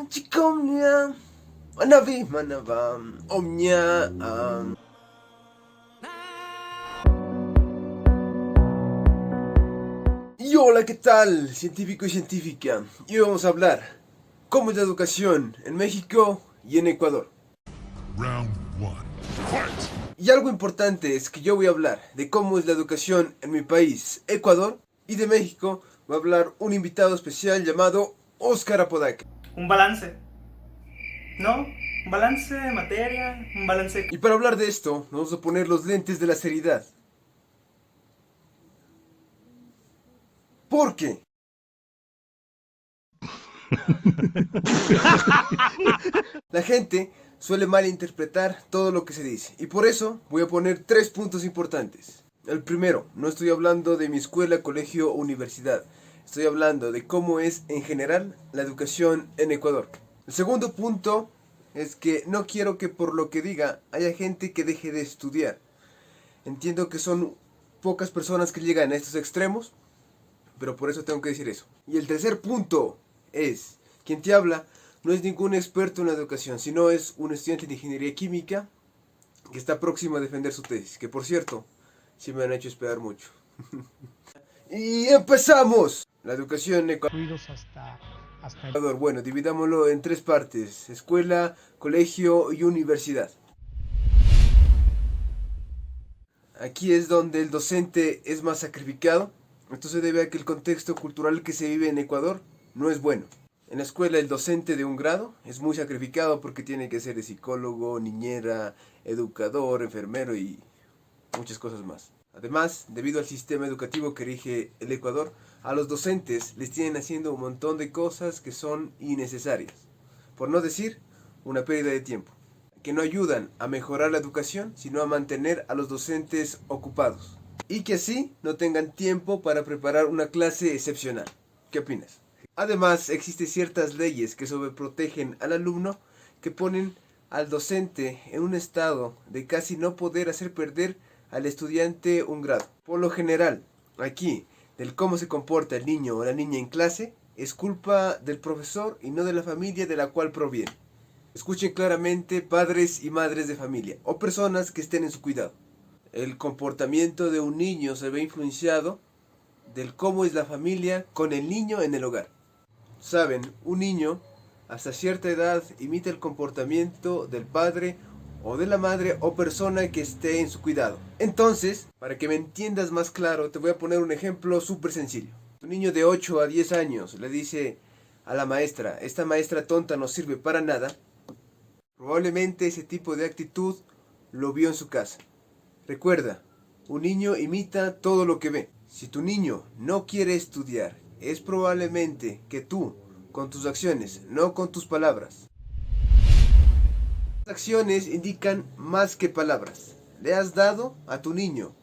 Chikomnia, Manavi, Manavam, Omnia. Y hola, ¿qué tal? Científico y científica. Y hoy vamos a hablar cómo es la educación en México y en Ecuador. Round 1. Fight! Y algo importante es que yo voy a hablar de cómo es la educación en mi país, Ecuador, y de México va a hablar un invitado especial llamado Óscar Apodaca. Un balance, ¿no? Un balance de materia, un balance... Y para hablar de esto, nos vamos a poner los lentes de la seriedad. ¿Por qué? La gente suele malinterpretar todo lo que se dice. Y por eso voy a poner 3 puntos importantes. El primero, no estoy hablando de mi escuela, colegio o universidad. Estoy hablando de cómo es en general la educación en Ecuador. El segundo punto es que no quiero que por lo que diga haya gente que deje de estudiar. Entiendo que son pocas personas que llegan a estos extremos, pero por eso tengo que decir eso. Y el tercer punto es, quien te habla no es ningún experto en la educación, sino es un estudiante de ingeniería química que está próximo a defender su tesis, que por cierto, sí me han hecho esperar mucho. Y empezamos. La educación en Ecuador. Bueno, dividámoslo en 3 partes: escuela, colegio y universidad. Aquí es donde el docente es más sacrificado. Esto se debe a que el contexto cultural que se vive en Ecuador no es bueno. En la escuela el docente de un grado es muy sacrificado porque tiene que ser de psicólogo, niñera, educador, enfermero y muchas cosas más. Además, debido al sistema educativo que rige el Ecuador, a los docentes les tienen haciendo un montón de cosas que son innecesarias. Por no decir, una pérdida de tiempo. Que no ayudan a mejorar la educación, sino a mantener a los docentes ocupados. Y que así no tengan tiempo para preparar una clase excepcional. ¿Qué opinas? Además, existen ciertas leyes que sobreprotegen al alumno, que ponen al docente en un estado de casi no poder hacer perder al estudiante un grado. Por lo general, aquí, del cómo se comporta el niño o la niña en clase, es culpa del profesor y no de la familia de la cual proviene. Escuchen claramente, padres y madres de familia, o personas que estén en su cuidado. El comportamiento de un niño se ve influenciado del cómo es la familia con el niño en el hogar. Saben, un niño hasta cierta edad imita el comportamiento del padre o de la madre o persona que esté en su cuidado. Entonces, para que me entiendas más claro, te voy a poner un ejemplo súper sencillo. Un niño de 8 a 10 años le dice a la maestra: esta maestra tonta no sirve para nada. Probablemente ese tipo de actitud lo vio en su casa. Recuerda, un niño imita todo lo que ve. Si tu niño no quiere estudiar, es probablemente que tú, con tus acciones, no con tus palabras. Las acciones indican más que palabras. Le has dado a tu niño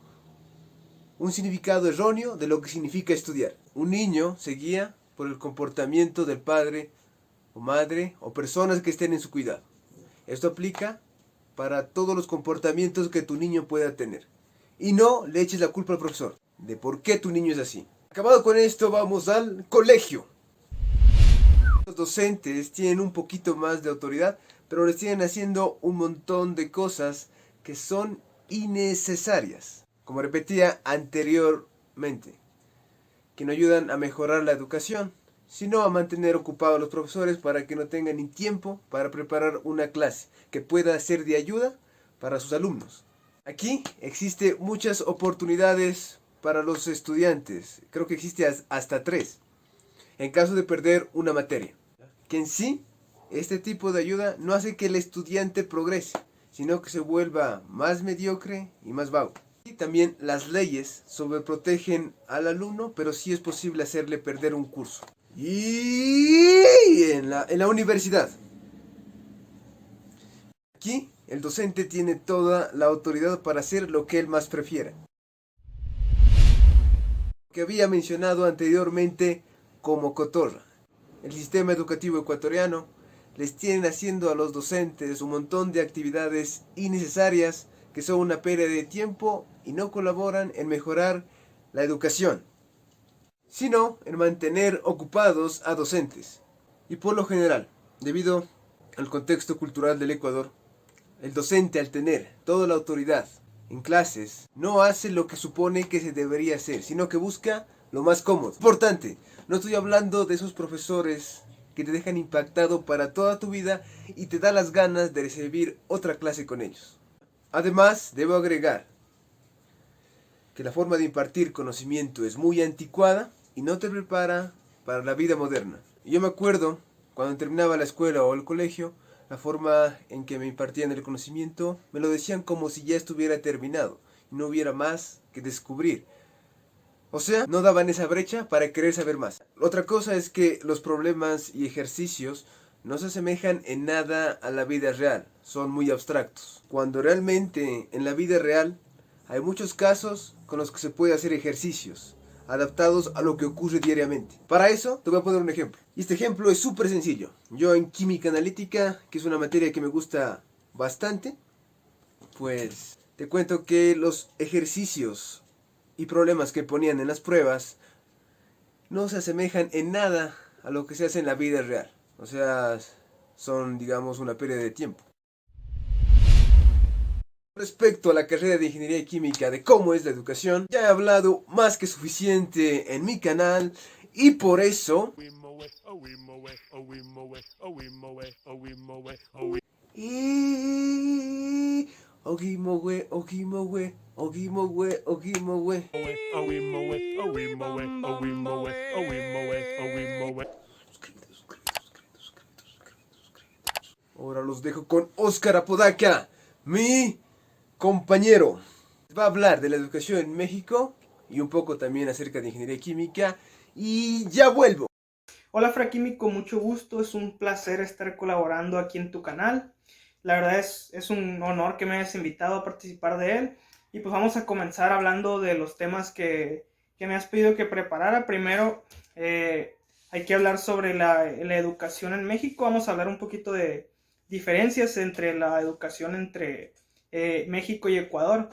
un significado erróneo de lo que significa estudiar. Un niño se guía por el comportamiento del padre o madre o personas que estén en su cuidado. Esto aplica para todos los comportamientos que tu niño pueda tener. Y no le eches la culpa al profesor de por qué tu niño es así. Acabado con esto, vamos al colegio. Los docentes tienen un poquito más de autoridad, pero les tienen haciendo un montón de cosas que son innecesarias. Como repetía anteriormente, que no ayudan a mejorar la educación, sino a mantener ocupados a los profesores para que no tengan ni tiempo para preparar una clase que pueda ser de ayuda para sus alumnos. Aquí existe muchas oportunidades para los estudiantes, creo que existe hasta 3, en caso de perder una materia. Que en sí, este tipo de ayuda no hace que el estudiante progrese, sino que se vuelva más mediocre y más vago. Y también las leyes sobreprotegen al alumno, pero sí es posible hacerle perder un curso. Y en la universidad. Aquí el docente tiene toda la autoridad para hacer lo que él más prefiera. Que había mencionado anteriormente como cotorra. El sistema educativo ecuatoriano les tienen haciendo a los docentes un montón de actividades innecesarias que son una pérdida de tiempo y no colaboran en mejorar la educación, sino en mantener ocupados a docentes. Y por lo general, Debido al contexto cultural del Ecuador, el docente, al tener toda la autoridad en clases, no hace lo que supone que se debería hacer, sino que busca lo más cómodo. Importante, no estoy hablando de esos profesores que te dejan impactado para toda tu vida y te da las ganas de recibir otra clase con ellos. Además, debo agregar que la forma de impartir conocimiento es muy anticuada y no te prepara para la vida moderna. Yo me acuerdo, cuando terminaba la escuela o el colegio, la forma en que me impartían el conocimiento me lo decían como si ya estuviera terminado y no hubiera más que descubrir. O sea, no daban esa brecha para querer saber más. Otra cosa es que los problemas y ejercicios no se asemejan en nada a la vida real, son muy abstractos. Cuando realmente en la vida real hay muchos casos con los que se puede hacer ejercicios adaptados a lo que ocurre diariamente. Para eso te voy a poner un ejemplo. Y este ejemplo es súper sencillo. Yo en química analítica, que es una materia que me gusta bastante, pues te cuento que los ejercicios y problemas que ponían en las pruebas no se asemejan en nada a lo que se hace en la vida real. O sea, son, digamos, una pérdida de tiempo. Respecto a la carrera de Ingeniería Química, de cómo es la educación, ya he hablado más que suficiente en mi canal y por eso... Ahora los dejo con Óscar Apodaca, mi compañero. Va a hablar de la educación en México y un poco también acerca de ingeniería química. Y ya vuelvo. Hola Fraquímico, mucho gusto, es un placer estar colaborando aquí en tu canal. La verdad es un honor que me hayas invitado a participar de él. Y pues vamos a comenzar hablando de los temas que me has pedido que preparara. Primero hay que hablar sobre la educación en México. Vamos a hablar un poquito de diferencias entre la educación entre México y Ecuador.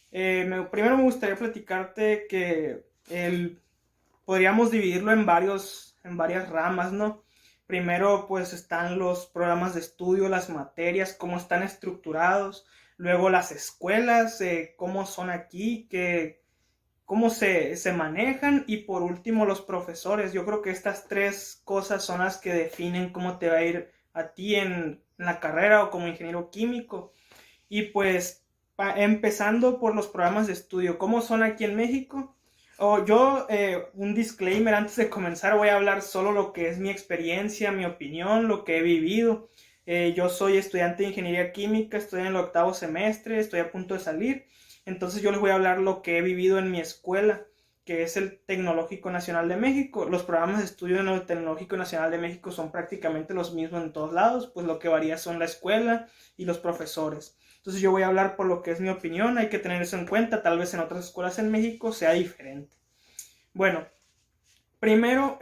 Primero me gustaría platicarte que podríamos dividirlo en varias ramas, ¿no? Primero pues están los programas de estudio, las materias, cómo están estructurados, luego las escuelas, cómo son aquí, cómo se manejan, y por último los profesores. Yo creo que estas tres cosas son las que definen cómo te va a ir a ti en la carrera o como ingeniero químico. Y pues empezando por los programas de estudio, ¿cómo son aquí en México? Un disclaimer antes de comenzar, voy a hablar solo lo que es mi experiencia, mi opinión, lo que he vivido. Yo soy estudiante de ingeniería química, estoy en el 8º semestre, estoy a punto de salir. Entonces yo les voy a hablar lo que he vivido en mi escuela, que es el Tecnológico Nacional de México. Los programas de estudio en el Tecnológico Nacional de México son prácticamente los mismos en todos lados, pues lo que varía son la escuela y los profesores. Entonces yo voy a hablar por lo que es mi opinión, hay que tener eso en cuenta, tal vez en otras escuelas en México sea diferente. Bueno, primero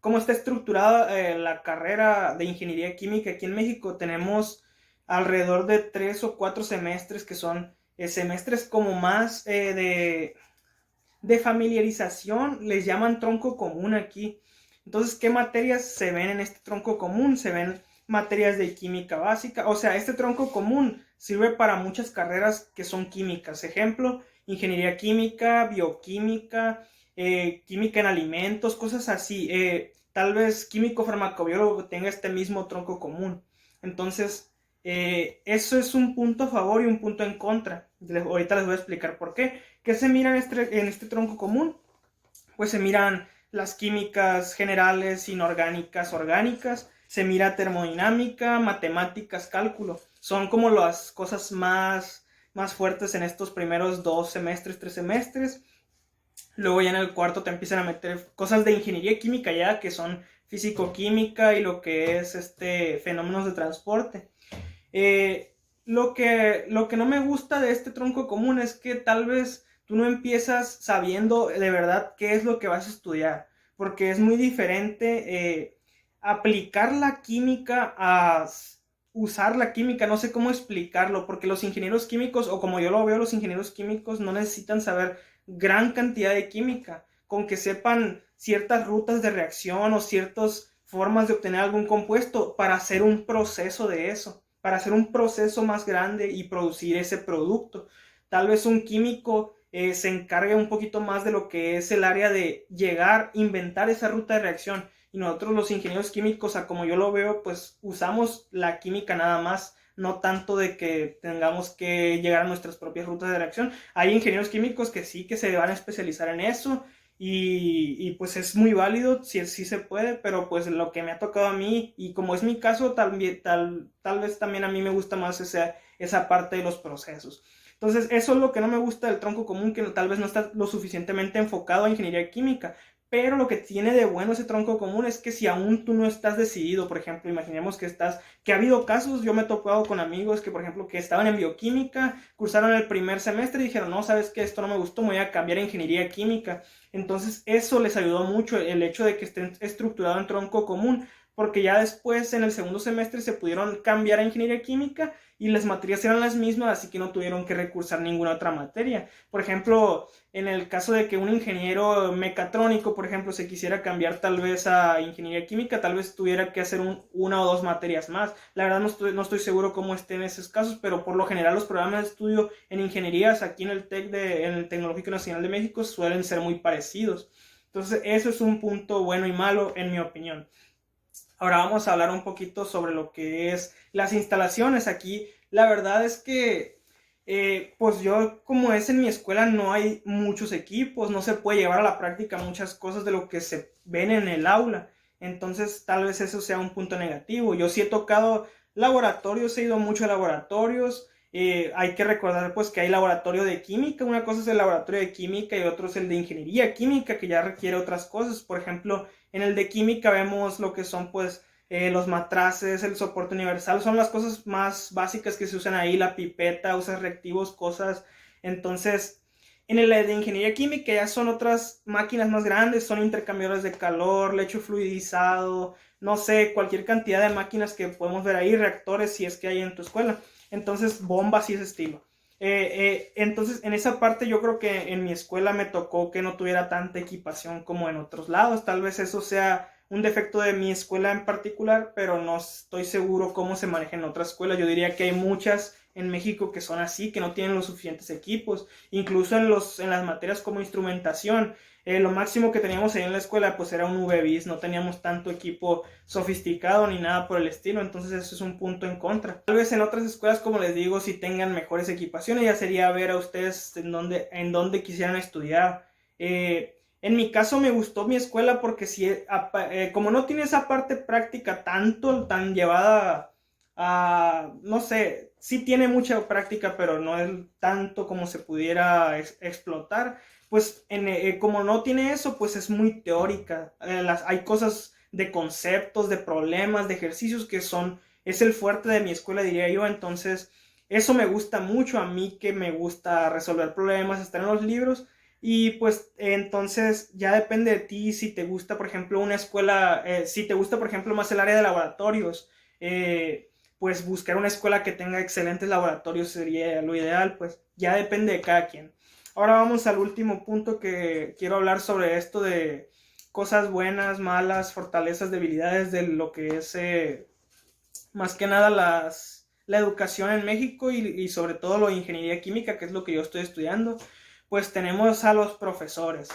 cómo está estructurada la carrera de ingeniería química aquí en México. Tenemos alrededor de 3 o 4 semestres que son semestres como más de familiarización, les llaman tronco común aquí. Entonces, ¿qué materias se ven en este tronco común? Se ven materias de química básica. O sea, este tronco común sirve para muchas carreras que son químicas. Ejemplo, ingeniería química, bioquímica, química en alimentos, cosas así. Tal vez químico farmacobiólogo tenga este mismo tronco común. Entonces, eso es un punto a favor y un punto en contra. Ahorita les voy a explicar por qué. ¿Qué se mira en este tronco común? Pues se miran las químicas generales, inorgánicas, orgánicas. Se mira termodinámica, matemáticas, cálculo. Son como las cosas más fuertes en estos primeros 2 semestres, 3 semestres. Luego ya en el cuarto te empiezan a meter cosas de ingeniería química ya, que son físico-química y lo que es fenómenos de transporte. Lo que no me gusta de este tronco común es que tal vez tú no empiezas sabiendo de verdad qué es lo que vas a estudiar, porque es muy diferente aplicar la química a usar la química. No sé cómo explicarlo, porque los ingenieros químicos, o como yo lo veo, los ingenieros químicos no necesitan saber gran cantidad de química, con que sepan ciertas rutas de reacción o ciertos formas de obtener algún compuesto para hacer un proceso de eso, para hacer un proceso más grande y producir ese producto. Tal vez un químico se encargue un poquito más de lo que es el área de llegar, inventar esa ruta de reacción. Y nosotros los ingenieros químicos, a como yo lo veo, pues usamos la química nada más, no tanto de que tengamos que llegar a nuestras propias rutas de reacción. Hay ingenieros químicos que sí que se van a especializar en eso y pues es muy válido, sí, sí se puede, pero pues lo que me ha tocado a mí, y como es mi caso, tal vez también a mí me gusta más esa parte de los procesos. Entonces, eso es lo que no me gusta del tronco común, que tal vez no está lo suficientemente enfocado a ingeniería química. Pero lo que tiene de bueno ese tronco común es que si aún tú no estás decidido, por ejemplo, imaginemos que ha habido casos, yo me he topado con amigos que, por ejemplo, que estaban en bioquímica, cursaron el primer semestre y dijeron, no, sabes que esto no me gustó, me voy a cambiar a ingeniería química. Entonces, eso les ayudó mucho, el hecho de que estén estructurado en tronco común, porque ya después en el segundo semestre se pudieron cambiar a ingeniería química y las materias eran las mismas, así que no tuvieron que recursar ninguna otra materia. Por ejemplo, en el caso de que un ingeniero mecatrónico, por ejemplo, se quisiera cambiar tal vez a ingeniería química, tal vez tuviera que hacer una o dos materias más. La verdad no estoy seguro cómo estén esos casos, pero por lo general los programas de estudio en ingenierías aquí en el en el Tecnológico Nacional de México suelen ser muy parecidos. Entonces, eso es un punto bueno y malo en mi opinión. Ahora vamos a hablar un poquito sobre lo que es las instalaciones. Aquí la verdad es que pues yo, como es en mi escuela, no hay muchos equipos, no se puede llevar a la práctica muchas cosas de lo que se ven en el aula. Entonces tal vez eso sea un punto negativo. Yo sí he tocado laboratorios, he ido mucho a laboratorios. Hay que recordar pues que hay laboratorio de química, una cosa es el laboratorio de química y otro es el de ingeniería química, que ya requiere otras cosas. Por ejemplo, en el de química vemos lo que son pues los matraces, el soporte universal, son las cosas más básicas que se usan ahí, la pipeta, usas reactivos, cosas. Entonces, en el de ingeniería química ya son otras máquinas más grandes, son intercambiadores de calor, lecho fluidizado, no sé, cualquier cantidad de máquinas que podemos ver ahí, reactores si es que hay en tu escuela. Entonces, bombas y ese estilo. Entonces, en esa parte yo creo que en mi escuela me tocó que no tuviera tanta equipación como en otros lados. Tal vez eso sea un defecto de mi escuela en particular, pero no estoy seguro cómo se maneja en otras escuelas. Yo diría que hay muchas en México que son así, que no tienen los suficientes equipos. Incluso en las materias como instrumentación, lo máximo que teníamos ahí en la escuela pues era un UV-Vis, no teníamos tanto equipo sofisticado ni nada por el estilo, entonces eso es un punto en contra. Tal vez en otras escuelas, como les digo, si tengan mejores equipaciones, ya sería ver a ustedes en dónde quisieran estudiar. En mi caso me gustó mi escuela porque si, como no tiene esa parte práctica tan llevada a, no sé, sí tiene mucha práctica, pero no es tanto como se pudiera explotar. Pues como no tiene eso, pues es muy teórica. Hay cosas de conceptos, de problemas, de ejercicios es el fuerte de mi escuela, diría yo. Entonces, eso me gusta mucho a mí, que me gusta resolver problemas, estar en los libros. Y pues entonces ya depende de ti si te gusta, por ejemplo, una escuela, si te gusta, por ejemplo, más el área de laboratorios, pues buscar una escuela que tenga excelentes laboratorios sería lo ideal, pues ya depende de cada quien. Ahora vamos al último punto que quiero hablar sobre esto de cosas buenas, malas, fortalezas, debilidades de lo que es más que nada la educación en México y sobre todo la ingeniería química, que es lo que yo estoy estudiando. Pues tenemos a los profesores.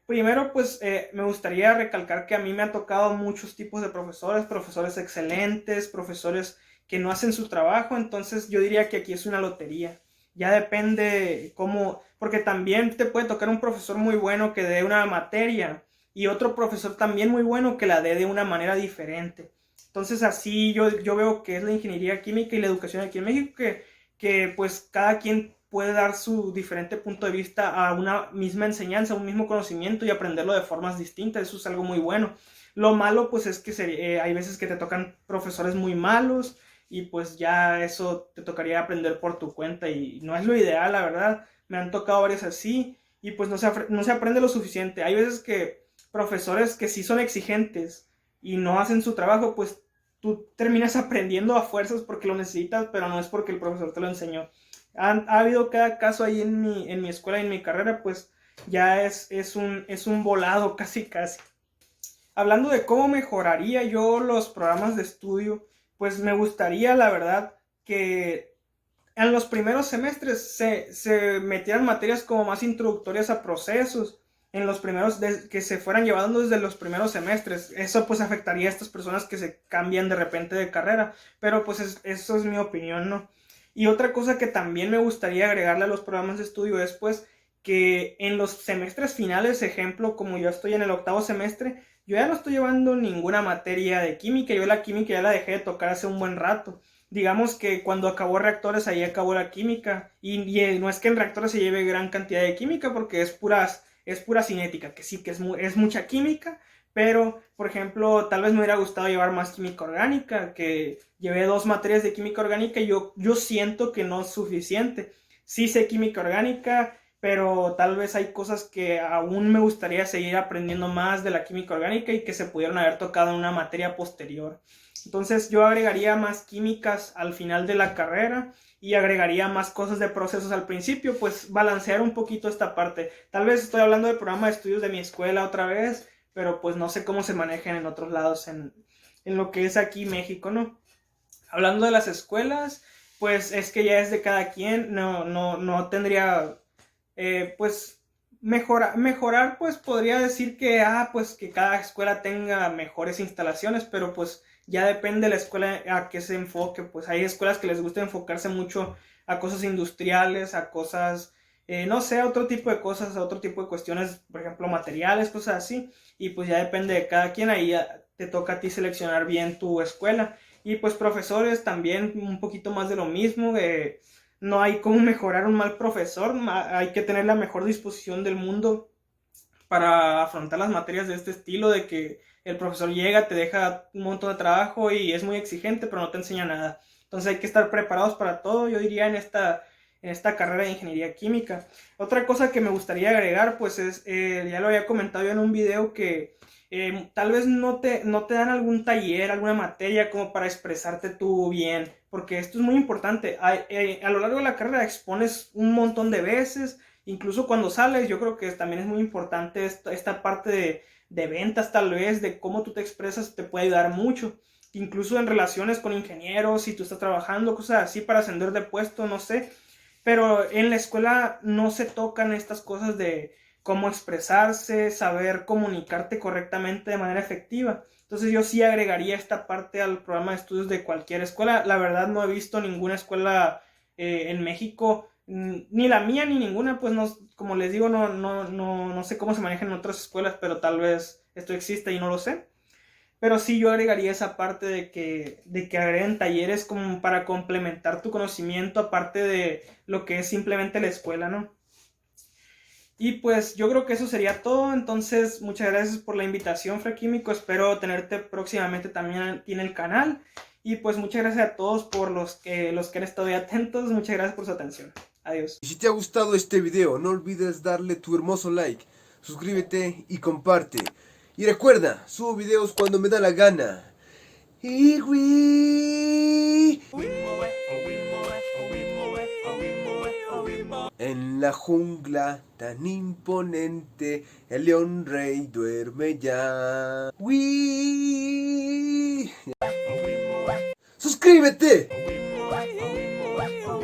Primero, pues me gustaría recalcar que a mí me han tocado muchos tipos de profesores, profesores excelentes, profesores que no hacen su trabajo, entonces yo diría que aquí es una lotería. Ya depende cómo, porque también te puede tocar un profesor muy bueno que dé una materia y otro profesor también muy bueno que la dé de una manera diferente. Entonces así yo veo que es la ingeniería química y la educación aquí en México, que pues cada quien puede dar su diferente punto de vista a una misma enseñanza, un mismo conocimiento y aprenderlo de formas distintas. Eso es algo muy bueno. Lo malo pues es que hay veces que te tocan profesores muy malos y pues ya eso te tocaría aprender por tu cuenta y no es lo ideal, la verdad. Me han tocado varios así y pues no se aprende lo suficiente. Hay veces que profesores que sí son exigentes y no hacen su trabajo, pues tú terminas aprendiendo a fuerzas porque lo necesitas, pero no es porque el profesor te lo enseñó. Ha habido cada caso ahí en mi escuela y en mi carrera, pues ya es un volado casi. hablando de cómo mejoraría yo los programas de estudio, pues me gustaría, la verdad, que en los primeros semestres se metieran materias como más introductorias a procesos, en los primeros, que se fueran llevando desde los primeros semestres. Eso pues afectaría a estas personas que se cambian de repente de carrera, pero pues eso es mi opinión, ¿no? Y otra cosa que también me gustaría agregarle a los programas de estudio es pues que en los semestres finales, ejemplo, como yo estoy en el 8º semestre, yo ya no estoy llevando ninguna materia de química, yo la química ya la dejé de tocar hace un buen rato. Digamos que cuando acabó reactores, ahí acabó la química, y no es que en reactores se lleve gran cantidad de química, porque es pura cinética, que sí que es mucha química, pero, por ejemplo, tal vez me hubiera gustado llevar más química orgánica, que llevé 2 materias de química orgánica y yo siento que no es suficiente. Sí sé química orgánica, pero tal vez hay cosas que aún me gustaría seguir aprendiendo más de la química orgánica y que se pudieron haber tocado en una materia posterior. Entonces yo agregaría más químicas al final de la carrera y agregaría más cosas de procesos al principio, pues balancear un poquito esta parte. Tal vez estoy hablando del programa de estudios de mi escuela otra vez, pero pues no sé cómo se manejan en otros lados en lo que es aquí México, ¿no? Hablando de las escuelas, pues es que ya es de cada quien, no tendría, pues mejorar, pues podría decir que, pues que cada escuela tenga mejores instalaciones, pero pues ya depende de la escuela a qué se enfoque. Pues hay escuelas que les gusta enfocarse mucho a cosas industriales, a cosas, no sé, a otro tipo de cosas, a otro tipo de cuestiones, por ejemplo, materiales, cosas así, y pues ya depende de cada quien, ahí ya te toca a ti seleccionar bien tu escuela. Y pues profesores también un poquito más de lo mismo, no hay cómo mejorar un mal profesor, hay que tener la mejor disposición del mundo para afrontar las materias de este estilo, de que el profesor llega, te deja un montón de trabajo y es muy exigente, pero no te enseña nada. Entonces hay que estar preparados para todo, yo diría, en esta carrera de ingeniería química. Otra cosa que me gustaría agregar, pues es, ya lo había comentado yo en un video, que tal vez no te dan algún taller, alguna materia como para expresarte tú bien, porque esto es muy importante. A lo largo de la carrera expones un montón de veces, incluso cuando sales. Yo creo que también es muy importante esta parte de ventas, tal vez, de cómo tú te expresas, te puede ayudar mucho. Incluso en relaciones con ingenieros, si tú estás trabajando, cosas así para ascender de puesto, no sé. Pero en la escuela no se tocan estas cosas de cómo expresarse, saber comunicarte correctamente de manera efectiva. Entonces yo sí agregaría esta parte al programa de estudios de cualquier escuela. La verdad no he visto ninguna escuela en México, ni la mía ni ninguna, pues no, como les digo, no sé cómo se manejan en otras escuelas, pero tal vez esto existe y no lo sé. Pero sí yo agregaría esa parte de que agreguen talleres como para complementar tu conocimiento, aparte de lo que es simplemente la escuela, ¿no? Y pues yo creo que eso sería todo. Entonces muchas gracias por la invitación, Frequímico. Espero tenerte próximamente también aquí en el canal. Y pues muchas gracias a todos por los que han estado ahí atentos. Muchas gracias por su atención. Adiós. Y si te ha gustado este video, no olvides darle tu hermoso like, suscríbete y comparte. Y recuerda, subo videos cuando me da la gana. Iwi. En la jungla tan imponente, el león rey duerme ya. ¡Wii! ¡Suscríbete!